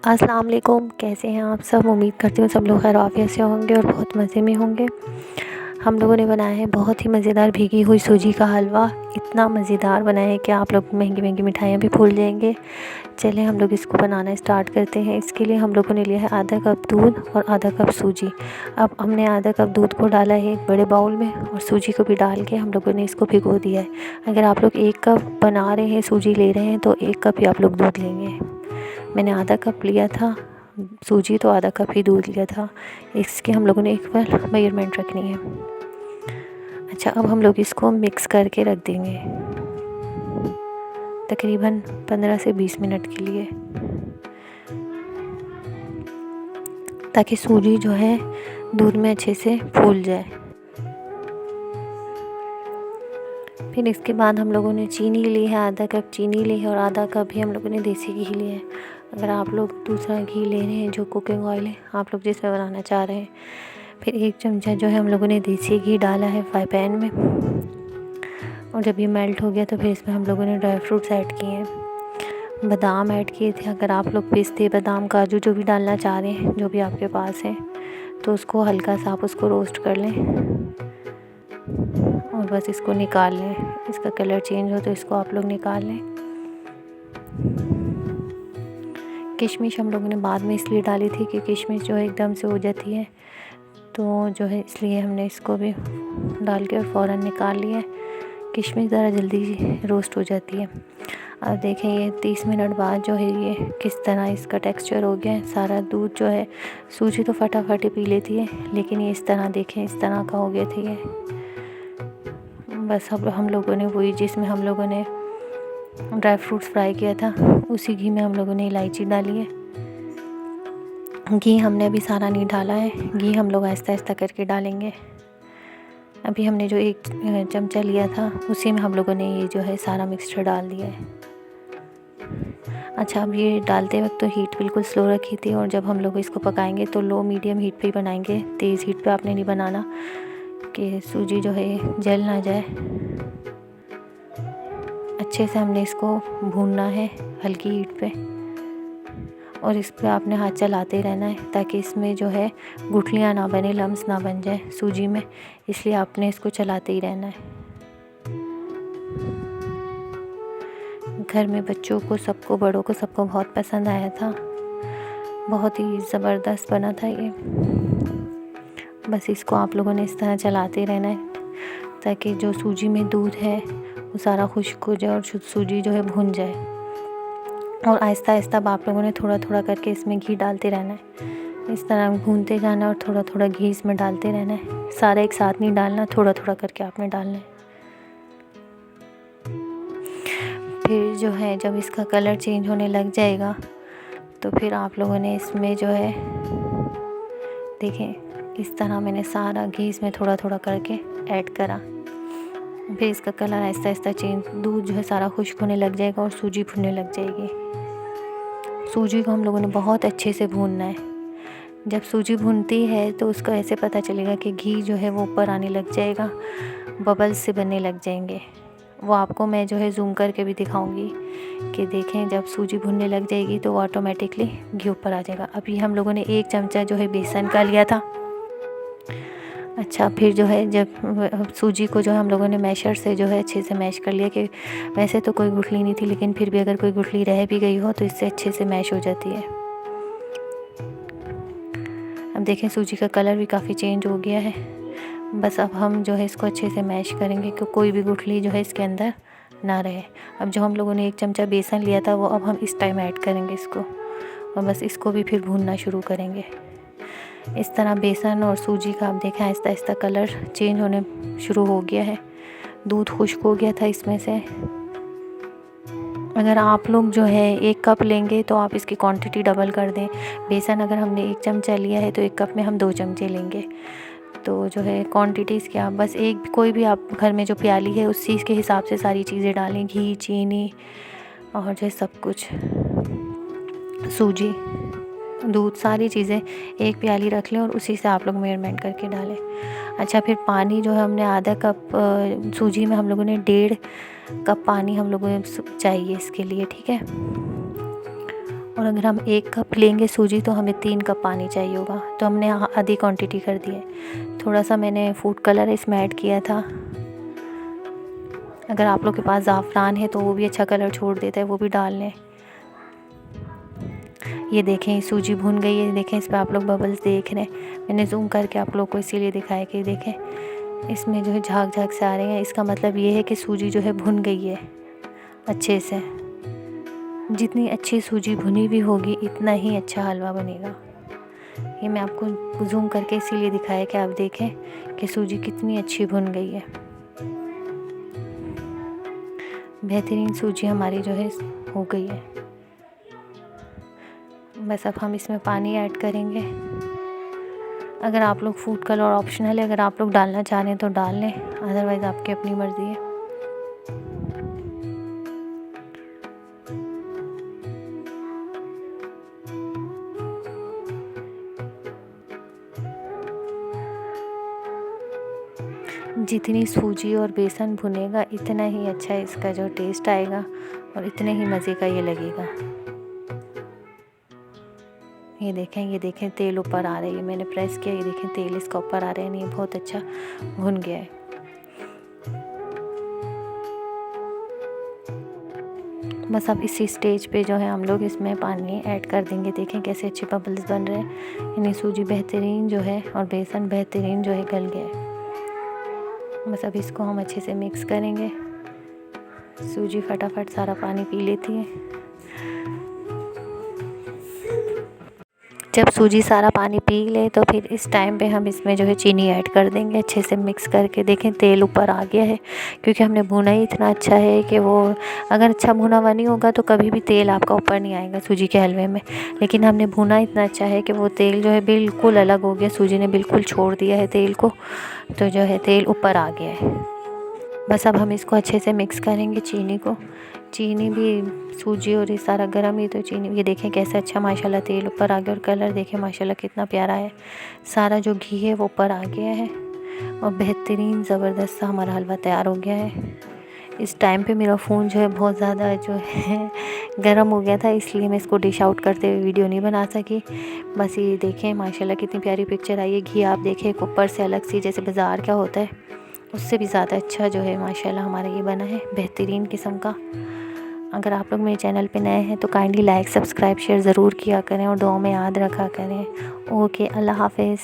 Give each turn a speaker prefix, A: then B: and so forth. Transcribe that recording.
A: अस्सलाम वालेकुम। कैसे हैं आप सब? उम्मीद करती हूँ सब लोग खैर आफियत से होंगे और बहुत मज़े में होंगे। हम लोगों ने बनाया है बहुत ही मज़ेदार भीगी हुई सूजी का हलवा। इतना मज़ेदार बनाया है कि आप लोग महंगी महंगी मिठाइयाँ भी भूल जाएंगे। चलें हम लोग इसको बनाना स्टार्ट करते हैं। इसके लिए हम लोगों ने लिया है आधा कप दूध और आधा कप सूजी। अब हमने आधा कप दूध को डाला है एक बड़े बाउल में और सूजी को भी डाल के हम लोगों ने इसको भिगो दिया है। अगर आप लोग 1 कप बना रहे हैं, सूजी ले रहे हैं, तो 1 कप ही आप लोग दूध लेंगे। मैंने आधा कप लिया था सूजी, तो आधा कप ही दूध लिया था। इसके हम लोगों ने एक बार मेजरमेंट रखनी है। अच्छा, अब हम लोग इसको मिक्स करके रख देंगे तकरीबन 15 से 20 मिनट के लिए, ताकि सूजी जो है दूध में अच्छे से फूल जाए। फिर इसके बाद हम लोगों ने चीनी ली है, आधा कप चीनी ली है और आधा कप ही हम लोगों ने देसी घी लिया है। अगर आप लोग दूसरा घी ले रहे हैं, जो कुकिंग ऑयल है, आप लोग जिसमें बनाना चाह रहे हैं। फिर 1 चमचा जो है हम लोगों ने देसी घी डाला है फ्राई पैन में, और जब ये मेल्ट हो गया तो फिर इसमें हम लोगों ने ड्राई फ्रूट्स ऐड किए हैं। बादाम ऐड किए थे। अगर आप लोग पिस्ते, बादाम, काजू जो भी डालना चाह रहे हैं, जो भी आपके पास है, तो उसको हल्का सा आप उसको रोस्ट कर लें और बस इसको निकाल लें। इसका कलर चेंज हो तो इसको आप लोग निकाल लें। किशमिश हम लोगों ने बाद में इसलिए डाली थी कि किशमिश जो है एकदम से हो जाती है, तो जो है इसलिए हमने इसको भी डाल के और फ़ौरन निकाल लिया। किशमिश ज़रा जल्दी रोस्ट हो जाती है। अब देखें ये 30 मिनट बाद जो है ये किस तरह इसका टेक्सचर हो गया है। सारा दूध जो है, सूजी तो फटाफट ही पी लेती है, लेकिन ये इस तरह देखें, इस तरह का हो गया था ये। बस अब हम लोगों ने वही, जिसमें हम लोगों ने ड्राई फ्रूट्स फ्राई किया था, उसी घी में हम लोगों ने इलायची डाली है। घी हमने अभी सारा नहीं डाला है, घी हम लोग आहिस्ता आहिस्ता करके डालेंगे। अभी हमने जो 1 चमचा लिया था, उसी में हम लोगों ने ये जो है सारा मिक्सचर डाल दिया है। अच्छा, अब ये डालते वक्त तो हीट बिल्कुल स्लो रखी थी, और जब हम लोग इसको पकाएंगे तो लो मीडियम हीट पे ही बनाएंगे। तेज़ हीट पे आपने नहीं बनाना कि सूजी जो है जल ना जाए। अच्छे से हमने इसको भूनना है हल्की हीट पे, और इस पर आपने हाथ चलाते रहना है ताकि इसमें जो है गुठलियाँ ना बने, लम्स ना बन जाए सूजी में, इसलिए आपने इसको चलाते ही रहना है। घर में बच्चों को, सबको, बड़ों को, सबको बहुत पसंद आया था। बहुत ही ज़बरदस्त बना था ये। बस इसको आप लोगों ने इस तरह चलाते रहना है ताकि जो सूजी में दूध है वो सारा खुश्क हो जाए और सूजी जो है भुन जाए। और आहिस्ता आहिस्ता आप लोगों ने थोड़ा थोड़ा करके इसमें घी डालते रहना है। इस तरह भूनते जाना है और थोड़ा थोड़ा घी इसमें डालते रहना है। सारा एक साथ नहीं डालना, थोड़ा थोड़ा करके आपने डालना है। फिर जो है जब इसका कलर चेंज होने लग जाएगा तो फिर आप लोगों ने इसमें जो है देखें, इस तरह मैंने सारा घी इसमें थोड़ा थोड़ा करके ऐड करा। फिर इसका कलर आहिस्ता आहिस्ता चेंज, दूध जो है सारा खुश्क होने लग जाएगा और सूजी भुनने लग जाएगी। सूजी को हम लोगों ने बहुत अच्छे से भूनना है। जब सूजी भूनती है तो उसको ऐसे पता चलेगा कि घी जो है वो ऊपर आने लग जाएगा, बबल्स से बनने लग जाएंगे। वो आपको मैं जो है जूम करके भी दिखाऊंगी कि देखें, जब सूजी भुनने लग जाएगी तो वो ऑटोमेटिकली घी ऊपर आ जाएगा। अभी हम लोगों ने 1 चमचा जो है बेसन का लिया था। अच्छा, फिर जो है जब सूजी को जो है हम लोगों ने मैशर से जो है अच्छे से मैश कर लिया, कि वैसे तो कोई गुठली नहीं थी, लेकिन फिर भी अगर कोई गुठली रह भी गई हो तो इससे अच्छे से मैश हो जाती है। अब देखें सूजी का कलर भी काफ़ी चेंज हो गया है। बस अब हम जो है इसको अच्छे से मैश करेंगे कि कोई भी गुठली जो है इसके अंदर ना रहे। अब जो हम लोगों ने 1 चमचा बेसन लिया था वो अब हम इस टाइम ऐड करेंगे इसको, और बस इसको भी फिर भूनना शुरू करेंगे। इस तरह बेसन और सूजी का आप देखें आहिस्ता आहिस्ता कलर चेंज होने शुरू हो गया है। दूध खुश्क हो गया था इसमें से। अगर आप लोग जो है 1 कप लेंगे तो आप इसकी क्वांटिटी डबल कर दें। बेसन अगर हमने 1 चमचा लिया है तो 1 कप में हम 2 चमचे लेंगे। तो जो है क्वांटिटीज़ क्या, बस एक कोई भी आप घर में जो प्याली है उस चीज़ के हिसाब से सारी चीज़ें डालें। घी, चीनी और जो है सब कुछ, सूजी, दूध, सारी चीज़ें एक प्याली रख लें और उसी से आप लोग मेजरमेंट करके डालें। अच्छा, फिर पानी जो है हमने आधा कप सूजी में हम लोगों ने 1.5 कप पानी हम लोगों ने चाहिए इसके लिए, ठीक है। और अगर हम 1 कप लेंगे सूजी तो हमें 3 कप पानी चाहिए होगा, तो हमने आधी क्वांटिटी कर दी है। थोड़ा सा मैंने फूड कलर इसमें ऐड किया था। अगर आप लोग के पास ज़ाफ़रान है तो वो भी अच्छा कलर छोड़ देता है, वो भी डाल लें। ये देखें सूजी भुन गई है, देखें इस पर आप लोग बबल्स देख रहे हैं। मैंने जूम करके आप लोग को इसीलिए दिखाया कि देखें इसमें जो है झाग झाग से आ रहे हैं। इसका मतलब ये है कि सूजी जो है भुन गई है अच्छे से। जितनी अच्छी सूजी भुनी हुई होगी इतना ही अच्छा हलवा बनेगा। ये मैं आपको जूम करके इसीलिए दिखाया कि आप देखें कि सूजी कितनी अच्छी भुन गई है। बेहतरीन सूजी हमारी जो है हो गई है। बस अब हम इसमें पानी ऐड करेंगे। अगर आप लोग फूड कलर ऑप्शनल है, अगर आप लोग डालना चाह रहे हैं तो डाल लें, अदरवाइज़ आपकी अपनी मर्ज़ी है। जितनी सूजी और बेसन भुनेगा इतना ही अच्छा इसका जो टेस्ट आएगा और इतने ही मज़े का ये लगेगा। ये देखें तेल ऊपर आ रहा है। ये मैंने प्रेस किया, ये देखें तेल इसका ऊपर आ रहा है। नहीं, बहुत अच्छा भुन गया है। बस अब इसी स्टेज पे जो है हम लोग इसमें पानी ऐड कर देंगे। देखें कैसे अच्छे बबल्स बन रहे हैं। यानी सूजी बेहतरीन जो है और बेसन बेहतरीन जो है गल गया है। बस अब इसको हम अच्छे से मिक्स करेंगे। सूजी फटाफट सारा पानी पी लेती है। जब सूजी सारा पानी पी ले तो फिर इस टाइम पे हम इसमें जो है चीनी ऐड कर देंगे अच्छे से मिक्स करके। देखें तेल ऊपर आ गया है, क्योंकि हमने भुना ही इतना अच्छा है कि वो अगर अच्छा भुना हुआ नहीं होगा तो कभी भी तेल आपका ऊपर नहीं आएगा सूजी के हलवे में। लेकिन हमने भुना इतना अच्छा है कि वो तेल जो है बिल्कुल अलग हो गया, सूजी ने बिल्कुल छोड़ दिया है तेल को, तो जो है तेल ऊपर आ गया है। बस अब हम इसको अच्छे से मिक्स करेंगे चीनी भी सूजी और ये सारा गर्म ही तो चीनी। ये देखें कैसे अच्छा माशाल्लाह तेल ऊपर आ गया और कलर देखें माशाल्लाह कितना प्यारा है। सारा जो घी है वो ऊपर आ गया है और बेहतरीन ज़बरदस्त सा हमारा हलवा तैयार हो गया है। इस टाइम पे मेरा फ़ोन जो है बहुत ज़्यादा जो है गर्म हो गया था, इसलिए मैं इसको डिश आउट करते हुए वीडियो नहीं बना सकी। बस ये देखें माशाल्लाह कितनी प्यारी पिक्चर आई है। घी आप देखें ऊपर से अलग सी जैसे बाज़ार का होता है उससे भी ज़्यादा अच्छा जो है माशाल्लाह हमारा ये बना है बेहतरीन किस्म का। अगर आप लोग मेरे चैनल पे नए हैं तो काइंडली लाइक सब्सक्राइब शेयर ज़रूर किया करें और दुआ में याद रखा करें। ओके, अल्लाह हाफ़िज़।